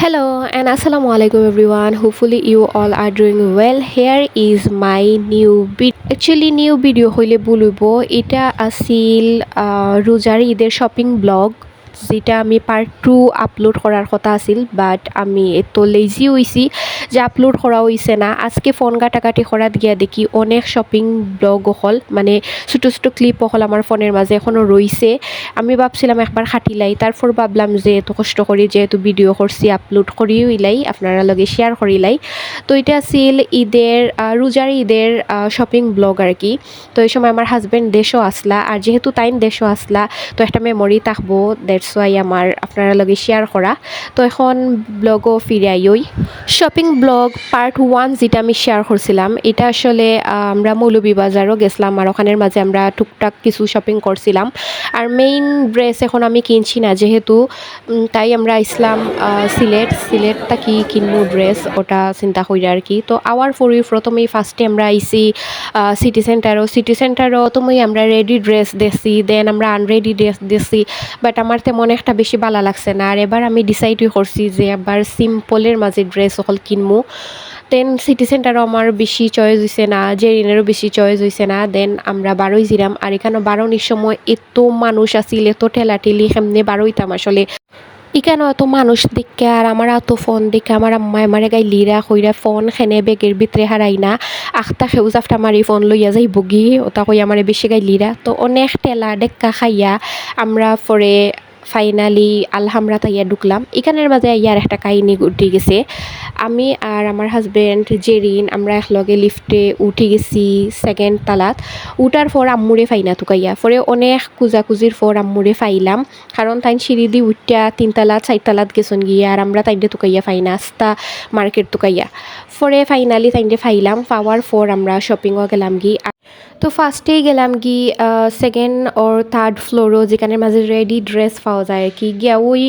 Hello and assalamu alaikum everyone. Hopefully you all are doing well. Here is my new video. Actually new video হইলে বলবো এটা আছিল রোজার ঈদের shopping blog যেটা আমি পার্ট 2 আপলোড করার কথা আছিল বাট আমি এত লেজি হইছি যে আপলোড করা হইছে না। আজকে ফোন ঘাটাঘাটি করাত গিয়া দেখি অনেক শপিং ব্লগ হল মানে ছোটো ছোটো ক্লিপ হল আমার ফোনের মাঝে এখনও রইছে। আমি ভাবছিলাম একবার খাটিলাই, তারপর ভাবলাম যে এত কষ্ট করি যেহেতু ভিডিও করছি আপলোড করিও ইলাই আপনারা লগে শেয়ার করিলাই। তো এটা আছিল ঈদের রোজার ঈদের শপিং ব্লগ আর কি। তো এই সময় আমার হাজব্যান্ড দেশও আসলা, আর যেহেতু তাইন দেশও আসলা তো একটা মেমোরি থাকবো, দ্যাটস ওয়াই আমার আপনারা লগে শেয়ার করা। তো এখন ব্লগও ফিরে আইই। শপিং ব্লগ পার্ট 1 যেটা আমি শেয়ার করছিলাম এটা আসলে আমরা মৌলভীবাজারও গেছিলাম আর ওখানের মাঝে আমরা টুকটাক কিছু শপিং করছিলাম। আর মেইন ড্রেস এখন আমি কিনছি না যেহেতু, তাই আমরা ইসলাম সিলেটটা কি কিনবো ড্রেস ওটা চিন্তা করি আর কি। তো আওয়ার পরে প্রথমেই ফার্স্টে আমরা আইসি সিটি সেন্টারও তুমি আমরা রেডি ড্রেস দেখছি, দেন আমরা আনরেডি ড্রেস দেখছি, বাট আমার তেমন একটা বেশি ভালো লাগছে না। আর এবার আমি ডিসাইডই করছি যে এবার সিম্পলের মাঝে ড্রেস সকল কিনবো। দেন সিটি সেন্টারও আমার বেশি চয়েস হয়েছে না, জেরিনেরও বেশি চয়েস হয়েছে না। দেন আমরা বারোই জিরাম, আর এখানে বারোনির সময় এত মানুষ আসিল, এত ঠেলাঠেলি, কেমনে বারোইতাম আসলে। এখানে অত মানুষ দেখে আর আমার এত ফোন দেখে আমার আম্মায় আমার গাই লিরা কইরা ফোন খেনে বেগের ভিতরে হারাই না, আখটা সেউজ আফটা মারি ফোন লইয়া যাই বগি ওটা কই আমার বেশি গাই লিরা। তো অনেক টেলা ডেক্কা খাইয়া আমরা পরে ফাইনালি আলহামরা তাইয়া ঢুকলাম। এখানের মাঝে ইয়ার একটা কাহিনী উঠে গেছে। আমি আর আমার হাজব্যান্ড জেরিন আমরা একলগে লিফটে উঠে গেছি সেকেন্ড তালাত। উঠার পর আম্মুরে ফাইনা তুকাইয়া পরে অনেক কুজাকুজির পর আম্মুরে ফাইলাম, কারণ তাই সিঁড়ি দি উঠা 3 তালাত 4 তালাত গেছন গিয়া আর আমরা তাইনটে তুকাইয়া ফাইনা আস্তা মার্কেট তুকাইয়া পরে ফাইনালি তাইনটে ফাইলাম। পাওয়ার পর আমরা শপিংও গেলাম গি। তো ফার্স্টেই গেলাম কি সেকেন্ড ওর থার্ড ফ্লোরও যেখানের মাঝে রেডি ড্রেস পাওয়া যায় আর কি। গিয়া ওই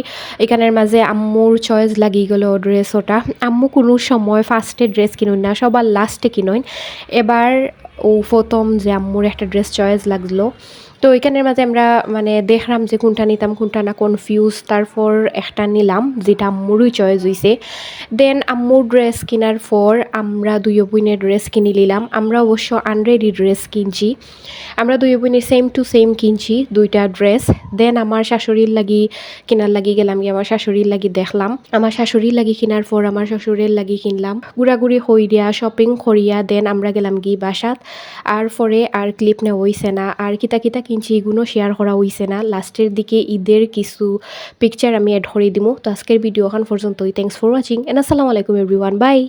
এখানের মাঝে আম্মুর চয়েস লাগিয়ে গেল ড্রেস ওটা। আম্মু কোনো সময় ফার্স্টে ড্রেস কিনুন না, সবার লাস্টে কিনুন। এবার ও প্রথম যে আম্মুর একটা ড্রেস চয়েস লাগলো, তো ওইখানের মাঝে আমরা মানে দেখলাম যে কোনটা নিতাম কোনটা না, কনফিউজ। তারপর একটা নিলাম যেটা আম্মুরই চয়েস হয়েছে। দেন আম্মুর ড্রেস কেনার পর আমরা দুই বোনের ড্রেস কিনে নিলাম। আমরা অবশ্য আনরেডি ড্রেস কিনছি, আমরা দুই বোনের সেম টু সেম কিনছি দুইটা ড্রেস। দেন আমার শাশুড়ির লাগি কেনার লাগি গেলাম গিয়ে আমার শাশুড়ির লাগি দেখলাম, আমার শাশুড়ির লাগি কেনার পর আমার শ্বশুরের লাগি কিনলাম, ঘুরাঘুরি হইয়া শপিং করিয়া দেন আমরা গেলাম গিয়ে বাসাত। আর পরে আর ক্লিপ নেওয়া হইছে না, আর কিতা কিতা কিনছি এগুলো শেয়ার করা হইছে না। লাস্টের দিকে ঈদের কিছু পিকচার আমি অ্যাড করে দিব। তো আজকের ভিডিও এখন পর্যন্তই। থ্যাংকস ফর ওয়াচিং এন্ড আসসালামু আলাইকুম এভরিওয়ান, বাই।